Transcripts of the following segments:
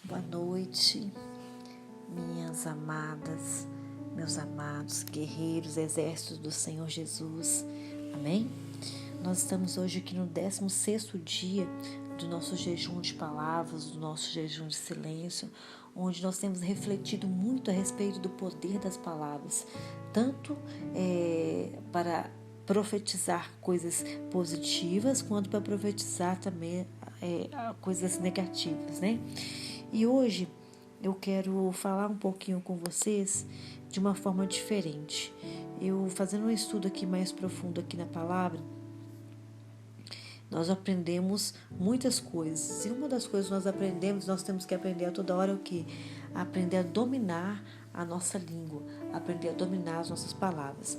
Boa noite, minhas amadas, meus amados guerreiros, exércitos do Senhor Jesus. Amém? Nós estamos hoje aqui no 16º dia do nosso jejum de palavras, do nosso jejum de silêncio, onde nós temos refletido muito a respeito do poder das palavras, tanto para profetizar coisas positivas, quanto para profetizar também coisas negativas, né? E hoje eu quero falar um pouquinho com vocês de uma forma diferente. Eu fazendo um estudo aqui mais profundo aqui na palavra, nós aprendemos muitas coisas. E uma das coisas que nós aprendemos, nós temos que aprender a toda hora o quê? Aprender a dominar a nossa língua, aprender a dominar as nossas palavras.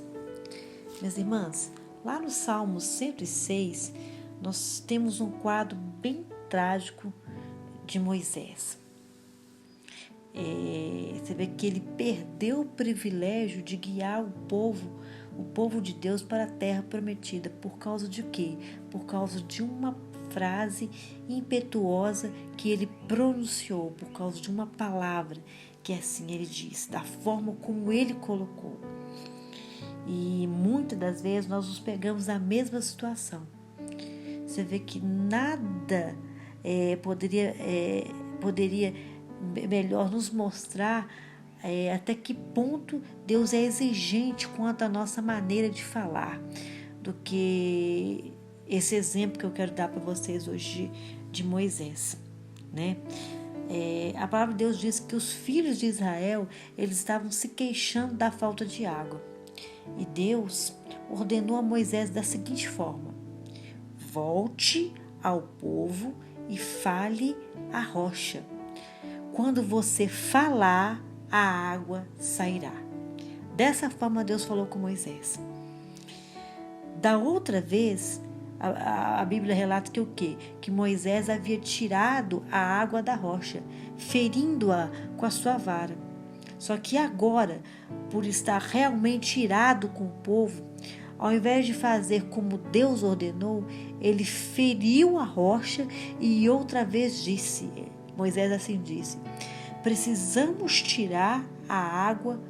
Minhas irmãs, lá no Salmo 106, nós temos um quadro bem trágico de Moisés. Você vê que ele perdeu o privilégio de guiar o povo de Deus para a terra prometida. Por causa de quê? Por causa de uma frase impetuosa que ele pronunciou, por causa de uma palavra que assim ele diz, da forma como ele colocou. E muitas das vezes nós nos pegamos na mesma situação. Você vê que nada poderia melhor nos mostrar até que ponto Deus é exigente quanto à nossa maneira de falar, do que esse exemplo que eu quero dar para vocês hoje de Moisés, né? A palavra de Deus diz que os filhos de Israel, eles estavam se queixando da falta de água. E Deus ordenou a Moisés da seguinte forma: volte ao povo e fale à rocha. Quando você falar, a água sairá. Dessa forma Deus falou com Moisés. Da outra vez, a Bíblia relata que o quê? Que Moisés havia tirado a água da rocha, ferindo-a com a sua vara. Só que agora, por estar realmente irado com o povo, ao invés de fazer como Deus ordenou, ele feriu a rocha e outra vez disse, Moisés assim disse: precisamos tirar a água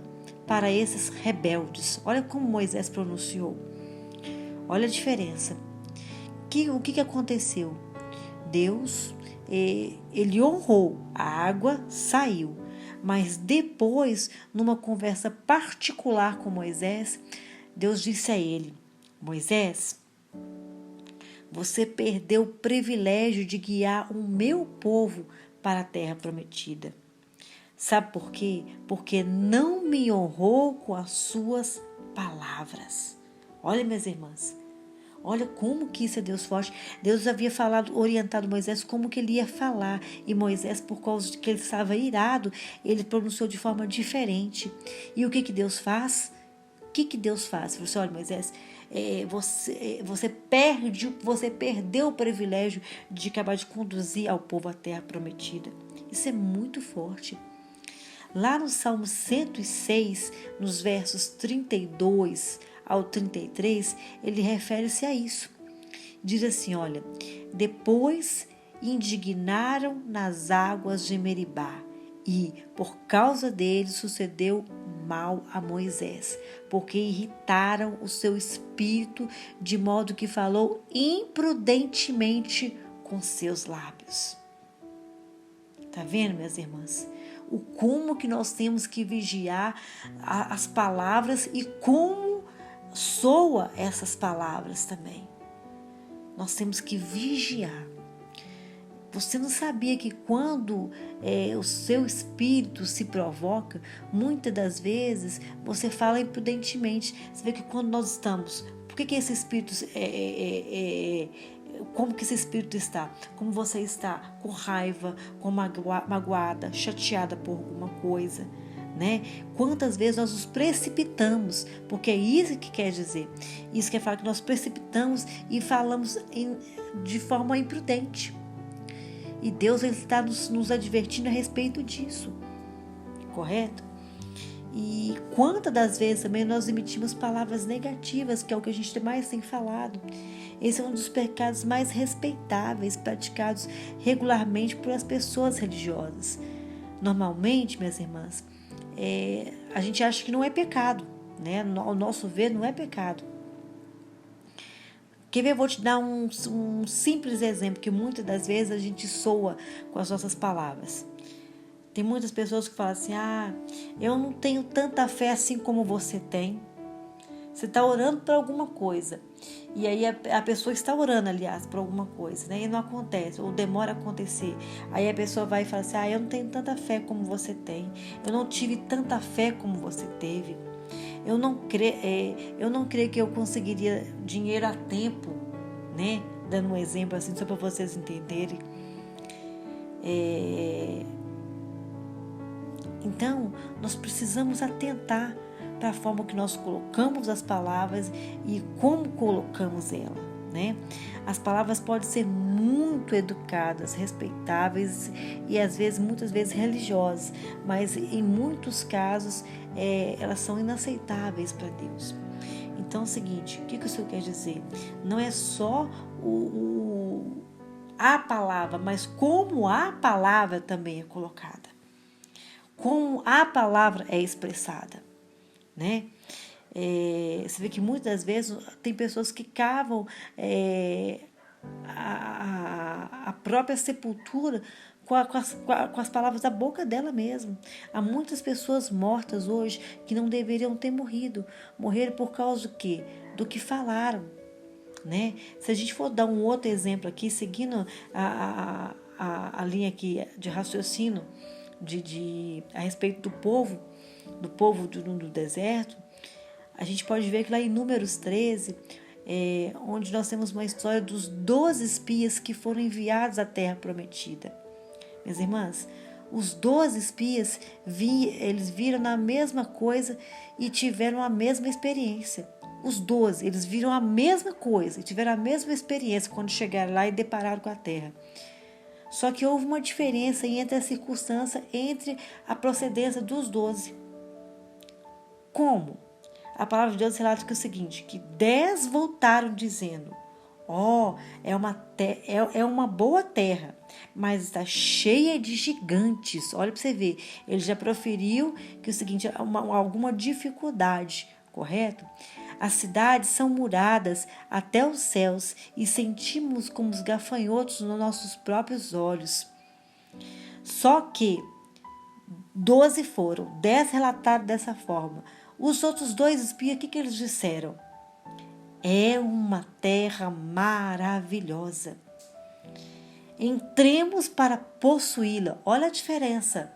para esses rebeldes. Olha como Moisés pronunciou. Olha a diferença. O que aconteceu? Deus, ele honrou, a água saiu. Mas depois, numa conversa particular com Moisés, Deus disse a ele: Moisés, você perdeu o privilégio de guiar o meu povo para a terra prometida. Sabe por quê? Porque não me honrou com as suas palavras. Olha, minhas irmãs, olha como que isso é Deus forte. Deus havia orientado Moisés como que ele ia falar. E Moisés, por causa de que ele estava irado, ele pronunciou de forma diferente. E o que Deus faz? O que Deus faz? Ele falou assim: olha, Moisés, você perdeu o privilégio de acabar de conduzir ao povo à terra prometida. Isso é muito forte. Lá no Salmo 106, nos versos 32 ao 33, ele refere-se a isso. Diz assim, olha: depois indignaram nas águas de Meribá, e por causa deles sucedeu mal a Moisés, porque irritaram o seu espírito, de modo que falou imprudentemente com seus lábios. Tá vendo, minhas irmãs? O como que nós temos que vigiar as palavras e como soa essas palavras também. Nós temos que vigiar. Você não sabia que quando o seu espírito se provoca, muitas das vezes você fala imprudentemente. Você vê que quando nós estamos... Por que esse espírito... como que esse espírito está? Como você está? Com raiva, com magoada, chateada por alguma coisa, né? Quantas vezes nós nos precipitamos, porque é isso que quer dizer. Isso quer falar que nós precipitamos e falamos de forma imprudente. E Deus está nos advertindo a respeito disso, correto? E quantas das vezes também nós emitimos palavras negativas, que é o que a gente mais tem falado. Esse é um dos pecados mais respeitáveis, praticados regularmente por as pessoas religiosas. Normalmente, minhas irmãs, a gente acha que não é pecado, né? Ao nosso ver, não é pecado. Quer ver? Eu vou te dar um simples exemplo, que muitas das vezes a gente soa com as nossas palavras. Tem muitas pessoas que falam assim, eu não tenho tanta fé assim como você tem. Você está orando por alguma coisa. E aí a pessoa está orando, aliás, por alguma coisa, né? E não acontece, ou demora a acontecer. Aí a pessoa vai e fala assim, eu não tenho tanta fé como você tem. Eu não tive tanta fé como você teve. Eu não creio que eu conseguiria dinheiro a tempo, né? Dando um exemplo assim, só para vocês entenderem. Então, nós precisamos atentar para a forma que nós colocamos as palavras e como colocamos ela, né? As palavras podem ser muito educadas, respeitáveis e muitas vezes religiosas, mas em muitos casos elas são inaceitáveis para Deus. Então é o seguinte, o que o Senhor quer dizer? Não é só a palavra, mas como a palavra também é colocada. Como a palavra é expressada, né? Você vê que muitas vezes tem pessoas que cavam a própria sepultura com as palavras da boca dela mesma. Há muitas pessoas mortas hoje que não deveriam ter morrido. Morreram por causa do quê? Do que falaram, né? Se a gente for dar um outro exemplo aqui, seguindo a linha aqui de raciocínio a respeito do povo do deserto, a gente pode ver que lá em Números 13, onde nós temos uma história dos 12 espias que foram enviados à terra prometida. Minhas irmãs, os 12 espias, eles viram a mesma coisa e tiveram a mesma experiência. Os 12, eles viram a mesma coisa e tiveram a mesma experiência quando chegaram lá e depararam com a terra. Só que houve uma diferença entre a circunstância, entre a procedência dos 12. Como? A palavra de Deus relata que é o seguinte, que 10 voltaram dizendo, é uma boa terra, mas está cheia de gigantes. Olha para você ver, ele já proferiu que é o seguinte, alguma dificuldade, correto? As cidades são muradas até os céus e sentimos como os gafanhotos nos nossos próprios olhos. Só que 12 foram, 10 relataram dessa forma. Os outros 2 espias, o que eles disseram? É uma terra maravilhosa. Entremos para possuí-la. Olha a diferença.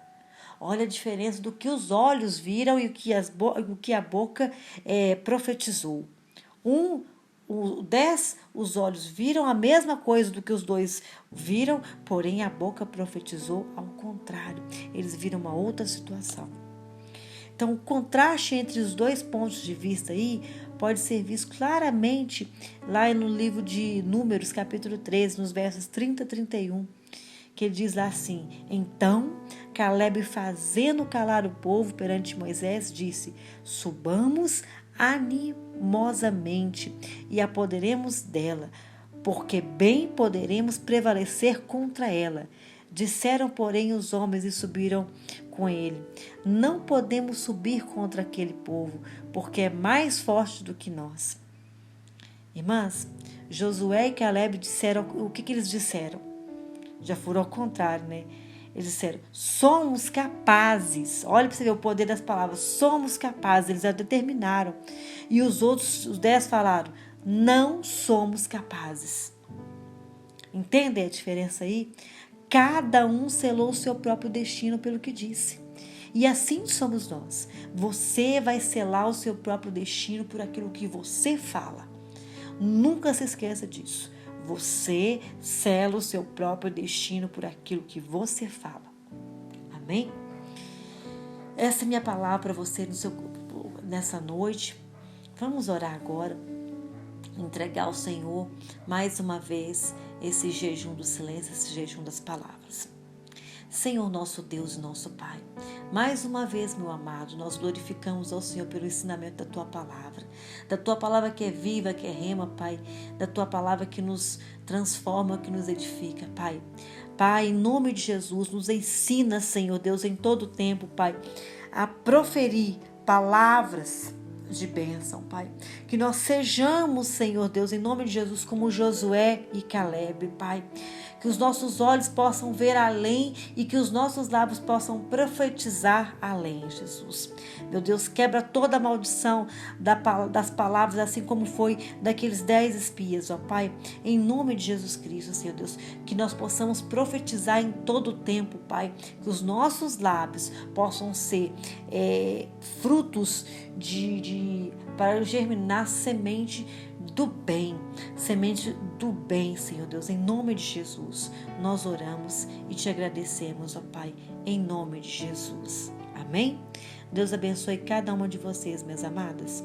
Olha a diferença do que os olhos viram e o que a boca profetizou. 10, os olhos viram a mesma coisa do que os 2 viram, porém a boca profetizou ao contrário. Eles viram uma outra situação. Então, o contraste entre os 2 pontos de vista aí pode ser visto claramente lá no livro de Números, capítulo 13, nos versos 30 e 31, que ele diz lá assim, então Calebe, fazendo calar o povo perante Moisés, disse, subamos animosamente e apoderemos dela, porque bem poderemos prevalecer contra ela. Disseram, porém, os homens e subiram com ele. Não podemos subir contra aquele povo, porque é mais forte do que nós. Irmãs, Josué e Calebe disseram, o que eles disseram? Já foram ao contrário, né? Eles disseram, somos capazes. Olha para você ver o poder das palavras. Somos capazes. Eles já determinaram. E os 10 falaram, não somos capazes. Entendem a diferença aí? Cada um selou o seu próprio destino pelo que disse. E assim somos nós. Você vai selar o seu próprio destino por aquilo que você fala. Nunca se esqueça disso. Você sela o seu próprio destino por aquilo que você fala. Amém? Essa é minha palavra para você nessa noite. Vamos orar agora. Entregar ao Senhor mais uma vez esse jejum do silêncio, esse jejum das palavras. Senhor nosso Deus e nosso Pai, mais uma vez, meu amado, nós glorificamos ao Senhor pelo ensinamento da Tua palavra que é viva, que é rema, Pai, da Tua palavra que nos transforma, que nos edifica, Pai. Pai, em nome de Jesus, nos ensina, Senhor Deus, em todo tempo, Pai, a proferir palavras de bênção, Pai. Que nós sejamos, Senhor Deus, em nome de Jesus, como Josué e Caleb, Pai. Que os nossos olhos possam ver além e que os nossos lábios possam profetizar além, Jesus. Meu Deus, quebra toda a maldição das palavras, assim como foi daqueles 10 espias, ó Pai. Em nome de Jesus Cristo, Senhor Deus, que nós possamos profetizar em todo o tempo, Pai. Que os nossos lábios possam ser frutos para germinar semente do bem, Senhor Deus, em nome de Jesus, nós oramos e te agradecemos, ó Pai, em nome de Jesus, amém? Deus abençoe cada uma de vocês, minhas amadas.